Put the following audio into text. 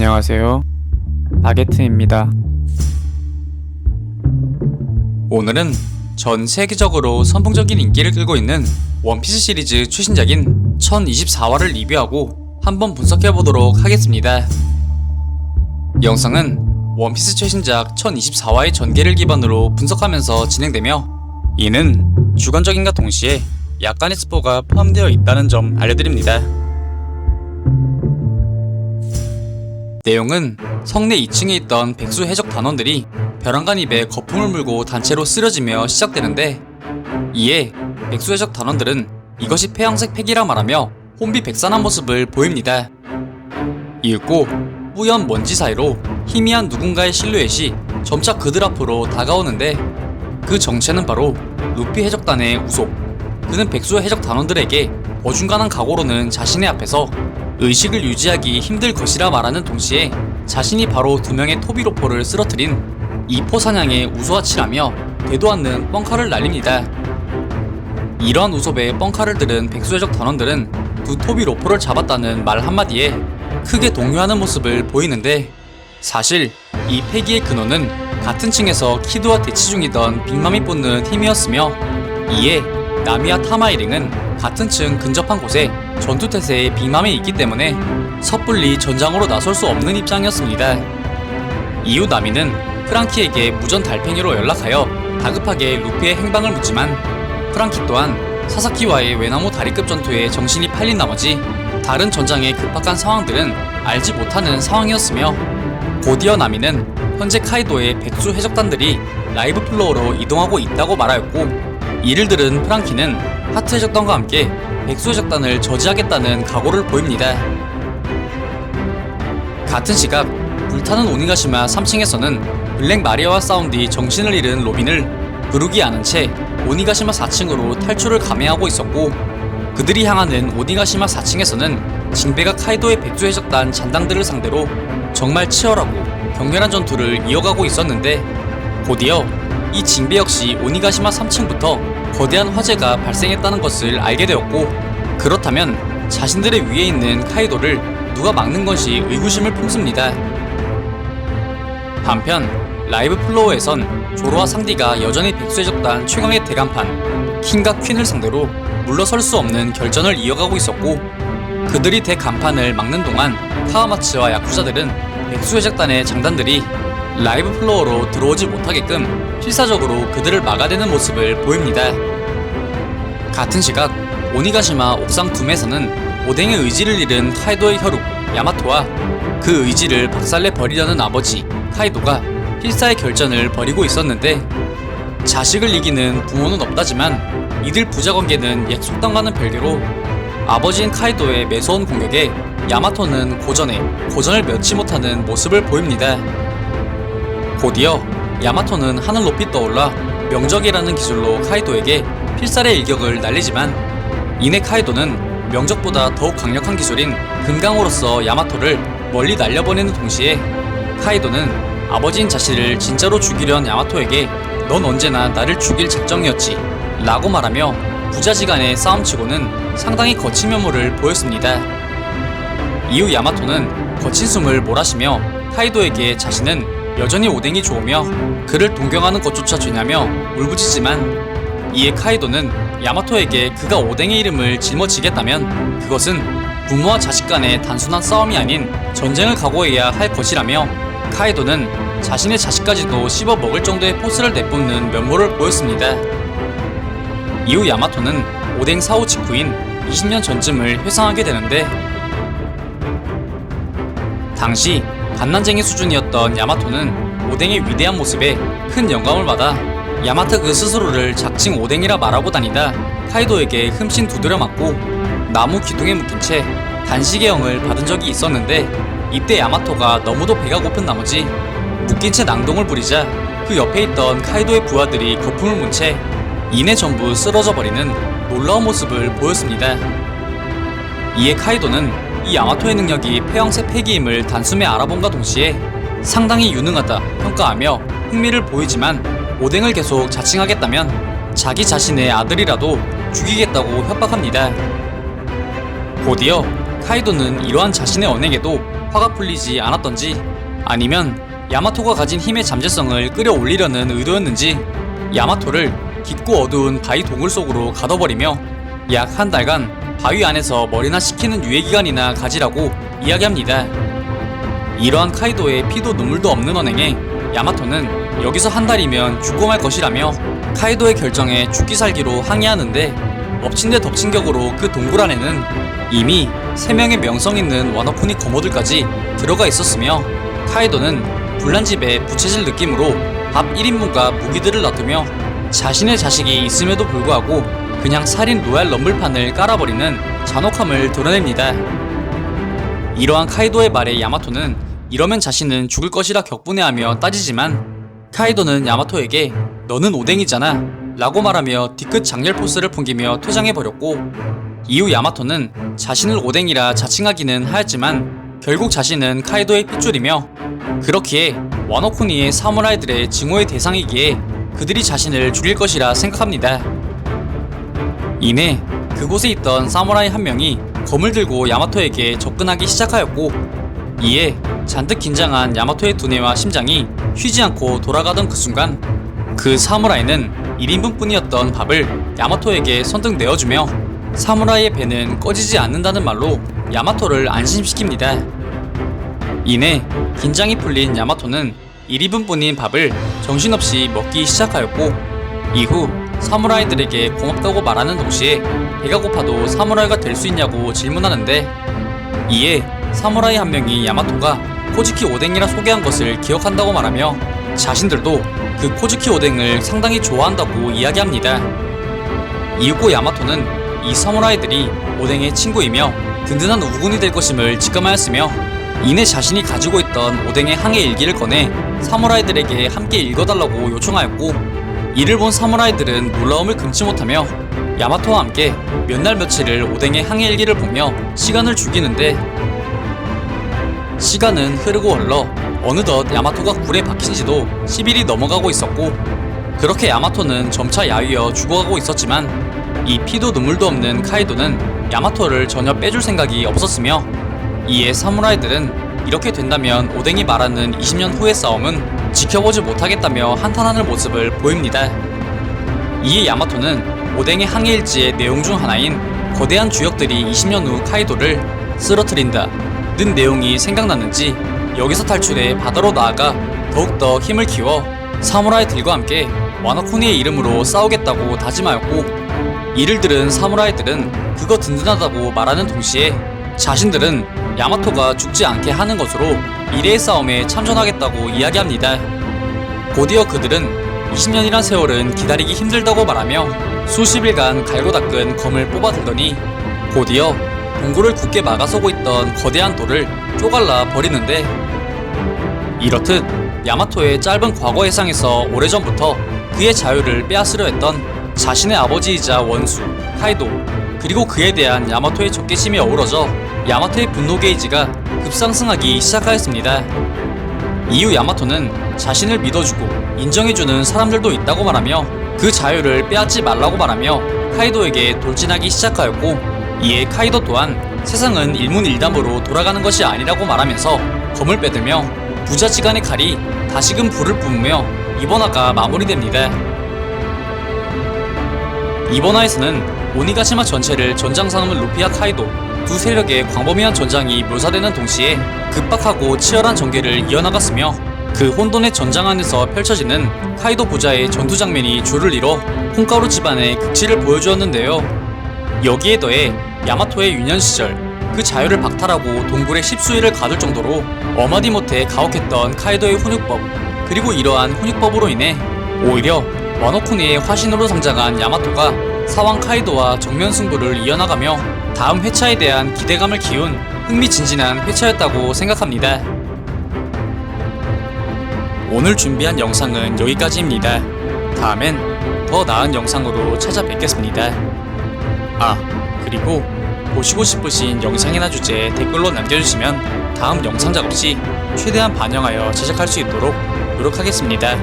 안녕하세요. 바게트입니다. 오늘은 전 세계적으로 선풍적인 인기를 끌고 있는 원피스 시리즈 최신작인 1024화를 리뷰하고 한번 분석해보도록 하겠습니다. 영상은 원피스 최신작 1024화의 전개를 기반으로 분석하면서 진행되며, 이는 주관적인과 동시에 약간의 스포가 포함되어 있다는 점 알려드립니다. 내용은 성내 2층에 있던 백수 해적 단원들이 벼랑간 입에 거품을 물고 단체로 쓰러지며 시작되는데, 이에 백수 해적 단원들은 이것이 폐양색 팩이라 말하며 혼비백산한 모습을 보입니다. 이윽고 뿌연 먼지 사이로 희미한 누군가의 실루엣이 점차 그들 앞으로 다가오는데, 그 정체는 바로 루피 해적단의 우속. 그는 백수 해적 단원들에게 어중간한 각오로는 자신의 앞에서 의식을 유지하기 힘들 것이라 말하는 동시에 자신이 바로 2명의 토비로포를 쓰러뜨린 이포 사냥의 우수아치라며 되도 않는 뻥카를 날립니다. 이러한 우섭에 뻥카를 들은 백수해적 단원들은 두 토비로포를 잡았다는 말 한마디에 크게 동요하는 모습을 보이는데, 사실 이 패기의 근원은 같은 층에서 키드와 대치 중이던 빅맘이 뽐는 힘이었으며, 이에 나미와 타마이링은 같은 층 근접한 곳에 전투태세에 빅맘이 있기 때문에 섣불리 전장으로 나설 수 없는 입장이었습니다. 이후 나미는 프랑키에게 무전 달팽이로 연락하여 다급하게 루피의 행방을 묻지만, 프랑키 또한 사사키와의 외나무 다리급 전투에 정신이 팔린 나머지 다른 전장의 급박한 상황들은 알지 못하는 상황이었으며, 곧이어 나미는 현재 카이도의 백수 해적단들이 라이브 플로어로 이동하고 있다고 말하였고, 이를 들은 프랑키는 하트 해적단과 함께 백수 해적단을 저지하겠다는 각오를 보입니다. 같은 시각 불타는 오니가시마 3층에서는 블랙 마리아와 싸운 뒤 정신을 잃은 로빈을 부르기 않은 채 오니가시마 4층으로 탈출을 감행하고 있었고, 그들이 향하는 오니가시마 4층에서는 징베가 카이도의 백수 해적단 잔당들을 상대로 정말 치열하고 격렬한 전투를 이어가고 있었는데, 곧이어 이 징베 역시 오니가시마 3층부터 거대한 화재가 발생했다는 것을 알게 되었고, 그렇다면 자신들의 위에 있는 카이도를 누가 막는 것이 의구심을 품습니다. 한편 라이브 플로어에선 조로와 상디가 여전히 백수해적단 최강의 대간판 킹과 퀸을 상대로 물러설 수 없는 결전을 이어가고 있었고, 그들이 대간판을 막는 동안 카와마츠와 야쿠자들은 백수해적단의 장단들이 라이브 플로어로 들어오지 못하게끔 필사적으로 그들을 막아대는 모습을 보입니다. 같은 시각 오니가시마 옥상 둠에서는 오뎅의 의지를 잃은 카이도의 혈육 야마토와 그 의지를 박살내 버리려는 아버지 카이도가 필사의 결전을 벌이고 있었는데, 자식을 이기는 부모는 없다지만 이들 부자관계는 옛 속담과는 별개로 아버지인 카이도의 매서운 공격에 야마토는 고전을 면치 못하는 모습을 보입니다. 곧이어 야마토는 하늘 높이 떠올라 명적이라는 기술로 카이도에게 필살의 일격을 날리지만, 이내 카이도는 명적보다 더욱 강력한 기술인 금강으로서 야마토를 멀리 날려보내는 동시에, 카이도는 아버지인 자신을 진짜로 죽이려는 야마토에게 넌 언제나 나를 죽일 작정이었지 라고 말하며 부자지간의 싸움치고는 상당히 거친 면모를 보였습니다. 이후 야마토는 거친 숨을 몰아쉬며 카이도에게 자신은 여전히 오뎅이 좋으며 그를 동경하는 것조차 되냐며 울부짖지만, 이에 카이도는 야마토에게 그가 오뎅의 이름을 짊어지겠다면 그것은 부모와 자식 간의 단순한 싸움이 아닌 전쟁을 각오해야 할 것이라며, 카이도는 자신의 자식까지도 씹어먹을 정도의 포스를 내뿜는 면모를 보였습니다. 이후 야마토는 오뎅 사후 직후인 20년 전쯤을 회상하게 되는데, 당시 갓난쟁이 수준이었던 야마토는 오뎅의 위대한 모습에 큰 영감을 받아 야마토 그 스스로를 작칭 오뎅이라 말하고 다니다 카이도에게 흠씬 두드려 맞고 나무 기둥에 묶인 채 단식의 영을 받은 적이 있었는데, 이때 야마토가 너무도 배가 고픈 나머지 묶인 채 낭동을 부리자 그 옆에 있던 카이도의 부하들이 거품을 문 채 이내 전부 쓰러져 버리는 놀라운 모습을 보였습니다. 이에 카이도는 이 야마토의 능력이 폐왕색 폐기임을 단숨에 알아본과 동시에 상당히 유능하다 평가하며 흥미를 보이지만, 오뎅을 계속 자칭하겠다면 자기 자신의 아들이라도 죽이겠다고 협박합니다. 곧이어 카이도는 이러한 자신의 언행에도 화가 풀리지 않았던지, 아니면 야마토가 가진 힘의 잠재성을 끌어올리려는 의도였는지 야마토를 깊고 어두운 바위 동굴 속으로 가둬버리며 약 한 달간 바위 안에서 머리나 식히는 유예기간이나 가지라고 이야기합니다. 이러한 카이도의 피도 눈물도 없는 언행에 야마토는 여기서 한 달이면 죽고 말 것이라며 카이도의 결정에 죽기 살기로 항의하는데, 엎친 데 덮친 격으로 그 동굴 안에는 이미 3명의 명성 있는 와노쿠니 거모들까지 들어가 있었으며, 카이도는 불난집에 부채질 느낌으로 밥 1인분과 무기들을 놔두며 자신의 자식이 있음에도 불구하고 그냥 살인 로얄 럼블판을 깔아버리는 잔혹함을 드러냅니다. 이러한 카이도의 말에 야마토는 이러면 자신은 죽을 것이라 격분해하며 따지지만, 카이도는 야마토에게 너는 오뎅이잖아 라고 말하며 뒤끝 장렬 포스를 풍기며 퇴장해버렸고, 이후 야마토는 자신을 오뎅이라 자칭하기는 하였지만 결국 자신은 카이도의 핏줄이며, 그렇기에 와노쿠니의 사무라이들의 증오의 대상이기에 그들이 자신을 죽일 것이라 생각합니다. 이내 그곳에 있던 사무라이 한 명이 검을 들고 야마토에게 접근하기 시작하였고, 이에 잔뜩 긴장한 야마토의 두뇌와 심장이 쉬지 않고 돌아가던 그 순간, 그 사무라이는 1인분 뿐이었던 밥을 야마토에게 선뜻 내어주며 사무라이의 배는 꺼지지 않는다는 말로 야마토를 안심시킵니다. 이내 긴장이 풀린 야마토는 1인분 뿐인 밥을 정신없이 먹기 시작하였고, 이후 사무라이들에게 고맙다고 말하는 동시에 배가 고파도 사무라이가 될 수 있냐고 질문하는데, 이에 사무라이 한 명이 야마토가 코즈키 오뎅이라 소개한 것을 기억한다고 말하며 자신들도 그 코즈키 오뎅을 상당히 좋아한다고 이야기합니다. 이윽고 야마토는 이 사무라이들이 오뎅의 친구이며 든든한 우군이 될 것임을 직감하였으며, 이내 자신이 가지고 있던 오뎅의 항해 일기를 꺼내 사무라이들에게 함께 읽어달라고 요청하였고, 이를 본 사무라이들은 놀라움을 금치 못하며 야마토와 함께 몇 날 며칠을 오뎅의 항해 일기를 보며 시간을 죽이는데, 시간은 흐르고 흘러 어느덧 야마토가 굴에 박힌 지도 10일이 넘어가고 있었고, 그렇게 야마토는 점차 야위어 죽어가고 있었지만 이 피도 눈물도 없는 카이도는 야마토를 전혀 빼줄 생각이 없었으며, 이에 사무라이들은 이렇게 된다면 오뎅이 말하는 20년 후의 싸움은 지켜보지 못하겠다며 한탄하는 모습을 보입니다. 이에 야마토는 오뎅의 항해일지의 내용 중 하나인 거대한 주역들이 20년 후 카이도를 쓰러뜨린다 는 내용이 생각났는지 여기서 탈출해 바다로 나아가 더욱더 힘을 키워 사무라이들과 함께 와노쿠니의 이름으로 싸우겠다고 다짐하였고, 이를 들은 사무라이들은 그거 든든하다고 말하는 동시에 자신들은 야마토가 죽지 않게 하는 것으로 미래의 싸움에 참전하겠다고 이야기합니다. 곧이어 그들은 20년이란 세월은 기다리기 힘들다고 말하며 수십일간 갈고 닦은 검을 뽑아들더니 곧이어 동굴을 굳게 막아서고 있던 거대한 돌을 쪼갈라 버리는데, 이렇듯 야마토의 짧은 과거 해상에서 오래전부터 그의 자유를 빼앗으려 했던 자신의 아버지이자 원수 카이도, 그리고 그에 대한 야마토의 적개심이 어우러져 야마토의 분노 게이지가 급상승하기 시작하였습니다. 이후 야마토는 자신을 믿어주고 인정해주는 사람들도 있다고 말하며 그 자유를 빼앗지 말라고 말하며 카이도에게 돌진하기 시작하였고, 이에 카이도 또한 세상은 일문일담으로 돌아가는 것이 아니라고 말하면서 검을 빼들며 부자지간의 칼이 다시금 불을 뿜으며 이번화가 마무리됩니다. 이번화에서는 오니가시마 전체를 전장상으로 루피아 카이도 두 세력의 광범위한 전장이 묘사되는 동시에 급박하고 치열한 전개를 이어나갔으며, 그 혼돈의 전장 안에서 펼쳐지는 카이도 부자의 전투 장면이 줄을 이뤄 콩가루 집안의 극치를 보여주었는데요. 여기에 더해 야마토의 유년 시절 그 자유를 박탈하고 동굴에 십수일을 가둘 정도로 어마디 못해 가혹했던 카이도의 훈육법, 그리고 이러한 훈육법으로 인해 오히려 와노쿠니의 화신으로 성장한 야마토가 사왕 카이도와 정면 승부를 이어나가며 다음 회차에 대한 기대감을 키운 흥미진진한 회차였다고 생각합니다. 오늘 준비한 영상은 여기까지입니다. 다음엔 더 나은 영상으로 찾아뵙겠습니다. 그리고 보시고 싶으신 영상이나 주제 댓글로 남겨주시면 다음 영상 작업 시 최대한 반영하여 제작할 수 있도록 노력하겠습니다.